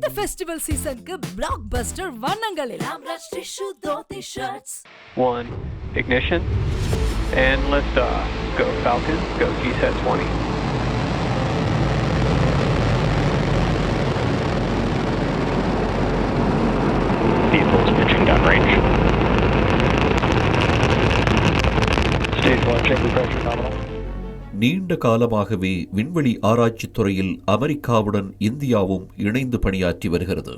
இந்த ஃபெஸ்டிவல் சீசனுக்கு பிளாக் பஸ்டர் வண்ணங்களில் Amraj Tissue Dhoti Shirts. 1. Ignition. And lift off. Go Falcon. Go GSAT 20. Vehicles pitching downrange. Stage 1, check the pressure nominal. நீண்ட காலமாகவே விண்வெளி ஆராய்ச்சித் துறையில் அமெரிக்காவுடன் இந்தியாவும் இணைந்து பணியாற்றி வருகிறது.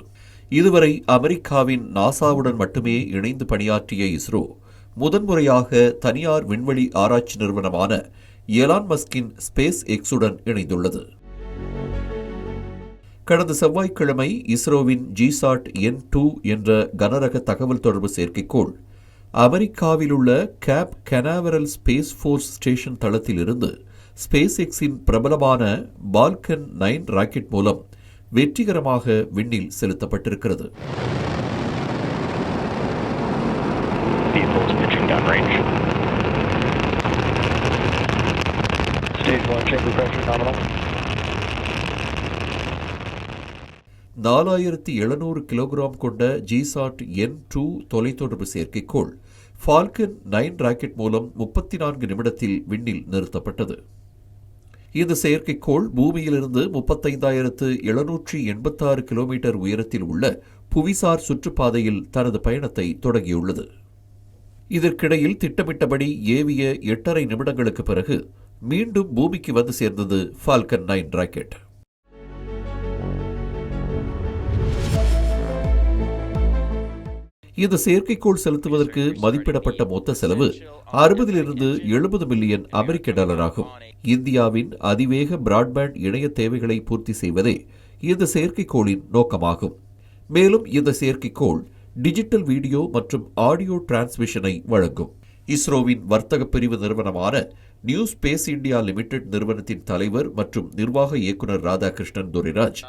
இதுவரை அமெரிக்காவின் நாசாவுடன் மட்டுமே இணைந்து பணியாற்றிய இஸ்ரோ முதன்முறையாக தனியார் விண்வெளி ஆராய்ச்சி நிறுவனமான எலான் மஸ்கின் ஸ்பேஸ் எக்ஸுடன் இணைந்துள்ளது. கடந்த செவ்வாய்க்கிழமை இஸ்ரோவின் ஜிசாட் N2 என்ற கனரக தகவல் தொடர்பு செயற்கைக்கோள் அமெரிக்காவிலுள்ள கேப் கனாவரல் ஸ்பேஸ் ஃபோர்ஸ் ஸ்டேஷன் தளத்திலிருந்து ஸ்பேஸ் எக்ஸின் பிரபலமான பால்கன் 9 ராக்கெட் மூலம் வெற்றிகரமாக விண்ணில் செலுத்தப்பட்டிருக்கிறது. $4,700 கிலோகிராம் கொண்ட ஜிசாட் N2 தொலைத்தொடர்பு செயற்கைக்கோள் ஃபால்கன் 9 ராக்கெட் மூலம் 34 நிமிடத்தில் விண்ணில் நிறுத்தப்பட்டது. இந்த செயற்கைக்கோள் பூமியிலிருந்து 35,786 கிலோமீட்டர் உயரத்தில் உள்ள புவிசார் சுற்றுப்பாதையில் தனது பயணத்தை தொடங்கியுள்ளது. இதற்கிடையில் திட்டமிட்டபடி ஏவிய 8.5 நிமிடங்களுக்கு பிறகு மீண்டும் பூமிக்கு வந்து சேர்ந்தது ஃபால்கன் 9 ராக்கெட். இந்த செயற்கைக்கோள் செலுத்துவதற்கு மதிப்பிடப்பட்ட மொத்த செலவு 60 - 70 மில்லியன் அமெரிக்க டாலர் ஆகும். இந்தியாவின் அதிவேக பிராட்பேண்ட் இணைய தேவைகளை பூர்த்தி செய்வதே இந்த செயற்கைக்கோளின் நோக்கமாகும். மேலும் இந்த செயற்கைக்கோள் டிஜிட்டல் வீடியோ மற்றும் ஆடியோ டிரான்ஸ்மிஷனை வழங்கும். இஸ்ரோவின் வர்த்தக பிரிவு நிறுவனமான நியூ ஸ்பேஸ் இந்தியா லிமிடெட் நிறுவனத்தின் தலைவர் மற்றும் நிர்வாக இயக்குநர் ராதாகிருஷ்ணன் துரைராஜ்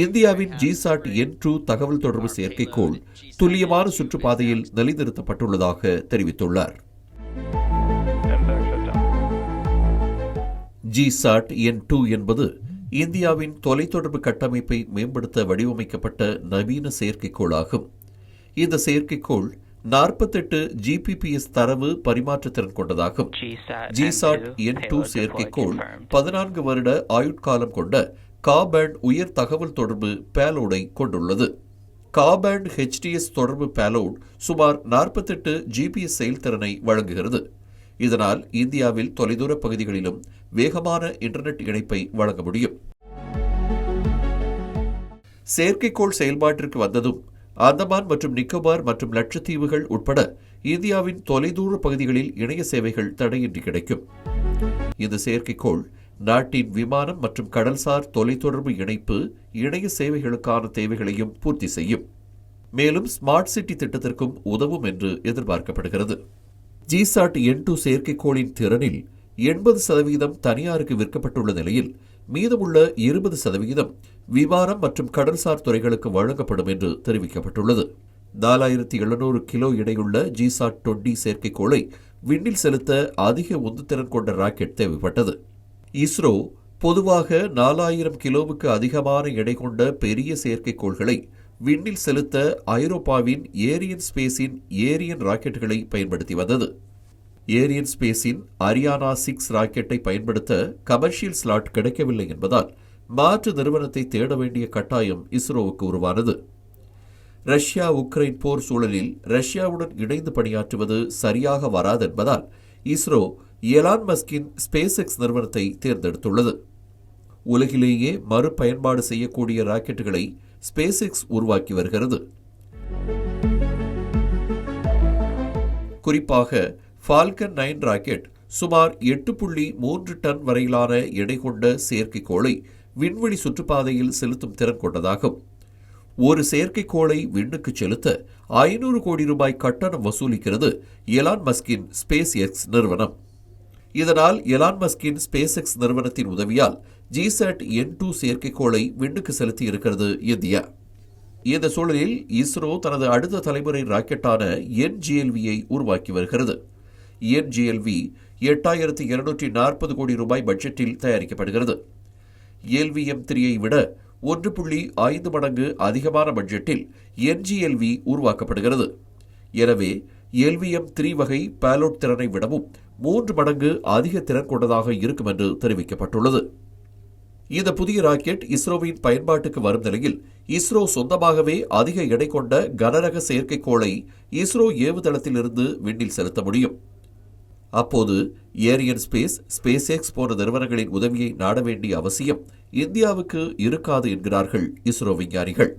இந்தியாவின் ஜிசாட் N2 தகவல் தொடர்பு செயற்கைக்கோள் துல்லியமான சுற்றுப்பாதையில் நிலைநிறுத்தப்பட்டுள்ளதாக தெரிவித்துள்ளார். ஜிசாட் N2 என்பது இந்தியாவின் தொலைத்தொடர்பு கட்டமைப்பை மேம்படுத்த வடிவமைக்கப்பட்ட நவீன செயற்கைக்கோளாகும். இந்த செயற்கைக்கோள் 48 Gbps தரவு பரிமாற்றத்திறன் கொண்டதாகும். ஜிசாட் N2 செயற்கைக்கோள் 14 வருட ஆயுட்காலம் கொண்ட காபேண்ட் உயர் தகவல் தொடர்பு பேலோடை கொண்டுள்ளது. காபேண்ட் HTS தொடர்பு பேலோட் சுமார் 48 Gbps செயல்திறனை வழங்குகிறது. இதனால் இந்தியாவில் தொலைதூர பகுதிகளிலும் வேகமான இன்டர்நெட் இணைப்பை வழங்க முடியும். செயற்கைக்கோள் செயல்பாட்டிற்கு வந்ததும் அந்தமான் மற்றும் நிக்கோபார் மற்றும் லட்சத்தீவுகள் உட்பட இந்தியாவின் தொலைதூர பகுதிகளில் இணைய சேவைகள் தடையின்றி கிடைக்கும். இந்த செயற்கைக்கோள் நாட்டின் விமானம் மற்றும் கடல்சார் தொலைத்தொடர்பு இணைப்பு இணைய சேவைகளுக்கான தேவைகளையும் பூர்த்தி செய்யும். மேலும் ஸ்மார்ட் சிட்டி திட்டத்திற்கும் உதவும் என்று எதிர்பார்க்கப்படுகிறது. ஜிசாட் N2 செயற்கைக்கோளின் திறனில் 80% தனியாருக்கு விற்கப்பட்டுள்ள நிலையில் மீதமுள்ள 20% விமானம் மற்றும் கடல்சார் துறைகளுக்கு வழங்கப்படும் என்று தெரிவிக்கப்பட்டுள்ளது. 4,700 கிலோ எடையுள்ள ஜிசாட் 20 செயற்கைக்கோளை விண்ணில் செலுத்த அதிக உந்துத்திறன் கொண்ட ராக்கெட் தேவைப்பட்டது. இஸ்ரோ பொதுவாக 4,000 கிலோவுக்கு அதிகமான எடை கொண்ட பெரிய செயற்கைக்கோள்களை விண்ணில் செலுத்த ஐரோப்பாவின் ஏரியன் ஸ்பேஸின் ஏரியன் ராக்கெட்டுகளை பயன்படுத்தி வந்தது. ஏரியன் ஸ்பேஸின் அரியானா 6 ராக்கெட்டை பயன்படுத்த கமர்ஷியல் ஸ்லாட் கிடைக்கவில்லை என்பதால் மாற்று நிறுவனத்தை தேட வேண்டிய கட்டாயம் இஸ்ரோவுக்கு உருவானது. ரஷ்யா உக்ரைன் போர் சூழலில் ரஷ்யாவுடன் இணைந்து பணியாற்றுவது சரியாக வராது என்பதால் இஸ்ரோ எலான் மஸ்கின் ஸ்பேஸ் எக்ஸ் நிறுவனத்தை தேர்ந்தெடுத்துள்ளது. உலகிலேயே மறுபயன்பாடு செய்யக்கூடிய ராக்கெட்டுகளை ஸ்பேஸ் எக்ஸ் உருவாக்கி வருகிறது. குறிப்பாக ஃபால்கன் 9 ராக்கெட் சுமார் 8.3 டன் வரையிலான எடை கொண்ட செயற்கைக்கோளை விண்வெளி சுற்றுப்பாதையில் செலுத்தும் திறன் கொண்டதாகும். ஒரு செயற்கைக்கோளை விண்ணுக்கு செலுத்த 500 கோடி ரூபாய் கட்டணம் வசூலிக்கிறது எலான் மஸ்கின் ஸ்பேஸ் எக்ஸ் நிறுவனம். இதனால் எலான் மஸ்கின் ஸ்பேஸ் எக்ஸ் நிறுவனத்தின் உதவியால் ஜிசாட் N2 செயற்கைக்கோளை விண்ணுக்கு செலுத்தி இருக்கிறது இந்தியா. இந்த சூழலில் இஸ்ரோ தனது அடுத்த தலைமுறை ராக்கெட்டான NGLV-ஐ உருவாக்கி வருகிறது. NGLV 8,240 கோடி ரூபாய் பட்ஜெட்டில் தயாரிக்கப்படுகிறது. LVM-3ஐ விட 1.5 மடங்கு அதிகமான பட்ஜெட்டில் NGLV உருவாக்கப்படுகிறது. எனவே LVM-3 வகை பேலோட் திறனை விடவும் 3 மடங்கு அதிக திறன் கொண்டதாக இருக்கும் என்று தெரிவிக்கப்பட்டுள்ளது. இந்த புதிய ராக்கெட் இஸ்ரோவின் பயன்பாட்டுக்கு வரும் நிலையில் இஸ்ரோ சொந்தமாகவே அதிக எடை கொண்ட கனரக செயற்கைக்கோளை இஸ்ரோ ஏவுதளத்திலிருந்து விண்ணில் செலுத்த முடியும். அப்போது ஏரியன் ஸ்பேஸ், ஸ்பேஸ்எக்ஸ் போன்ற நிறுவனங்களின் உதவியை நாட வேண்டிய அவசியம் இந்தியாவுக்கு இருக்காது என்கிறார்கள் இஸ்ரோ விஞ்ஞானிகள்.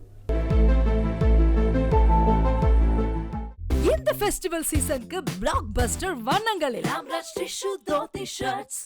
இந்த ஃபெஸ்டிவல் சீசனுக்கு பிளாக் பஸ்டர் வண்ணங்களில் ராம்ராஜ் டிஷ்யூ தோத்தி ஷர்ட்ஸ்.